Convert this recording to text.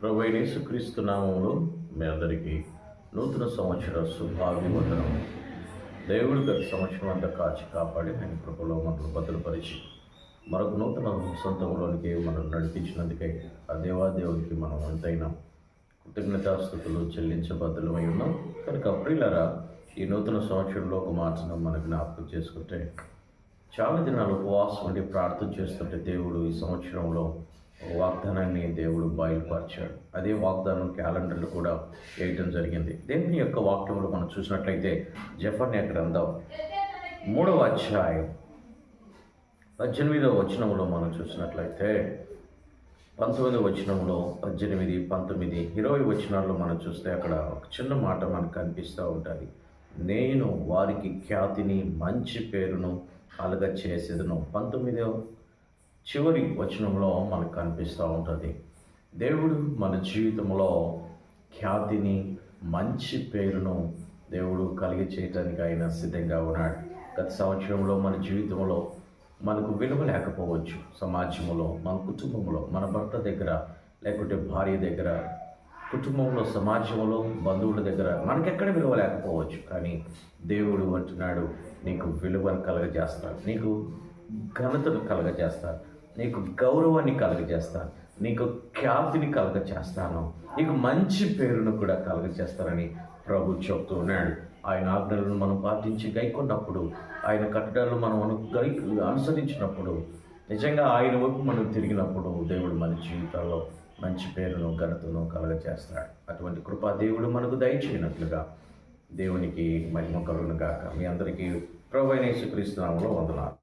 ప్రభువైన యేసుక్రీస్తు నామములో మీ అందరికీ నూతన సంవత్సర శుభాభివందనం. దేవుడు గత సంవత్సరం అంతా కాచి కాపాడి ఆయన కృపలో మనల్ని భద్రపరిచి మరొక నూతన సొంతంలోనికి మనం నడిపించినందుకే ఆ దేవాదేవునికి మనం ఎంతైనా కృతజ్ఞతాస్థుతులు చెల్లించబద్ధులమై ఉన్నాం. కనుక ప్రియులారా, ఈ నూతన సంవత్సరంలో ఒక మాటను మనం జ్ఞాపకం చేసుకుంటే, చాలా దినాలు ఉపవాసం ఉండి ప్రార్థన చేస్తుంటే దేవుడు ఈ సంవత్సరంలో వాగ్దానాన్ని దేవుడు బయలుపరిచాడు. అదే వాగ్దానం క్యాలెండర్లు కూడా వేయటం జరిగింది. దేవుని యొక్క వాక్యంలో మనం చూసినట్లయితే జెఫన్యా గ్రంథం 3వ అధ్యాయం 18వ వచనంలో మనం చూసినట్లయితే 19వ వచనంలో 18, 19, 20 వచనాల్లో మనం చూస్తే అక్కడ ఒక చిన్న మాట మనకు కనిపిస్తూ ఉంటుంది. నేను వారికి ఖ్యాతిని మంచి పేరును కలుగ చేసేదను. 19వ చివరి వచనంలో మనకు కనిపిస్తూ ఉంటుంది. దేవుడు మన జీవితంలో ఖ్యాతిని మంచి పేరును దేవుడు కలిగి చేయటానికి ఆయన సిద్ధంగా ఉన్నాడు. గత సంవత్సరంలో మన జీవితంలో మనకు విలువ లేకపోవచ్చు. సమాజంలో, మన కుటుంబంలో, మన భర్త దగ్గర, లేకుంటే భార్య దగ్గర, కుటుంబంలో, సమాజంలో, బంధువుల దగ్గర మనకెక్కడ విలువ లేకపోవచ్చు. కానీ దేవుడు అంటున్నాడు, నీకు విలువను కలగజేస్తాను, నీకు ఘనతను కలగజేస్తాను, నీకు గౌరవాన్ని కలగజేస్తాను, నీకు ఖ్యాతిని కలగజేస్తాను, నీకు మంచి పేరును కూడా కలగజేస్తానని ప్రభు చెప్తూ ఉన్నాడు. ఆయన ఆజ్ఞలను మనం పాటించి గైకొన్నప్పుడు, ఆయన కట్టడాలను మనం అనుసరించినప్పుడు, నిజంగా ఆయన వైపు మనం తిరిగినప్పుడు దేవుడు మన జీవితాల్లో మంచి పేరును ఘనతను కలగజేస్తాడు. అటువంటి కృపా దేవుడు మనకు దయచేయనట్లుగా దేవునికి మహిమ కలుగును గాక. మీ అందరికీ ప్రభువైన యేసుక్రీస్తు నామములో వందనాలు.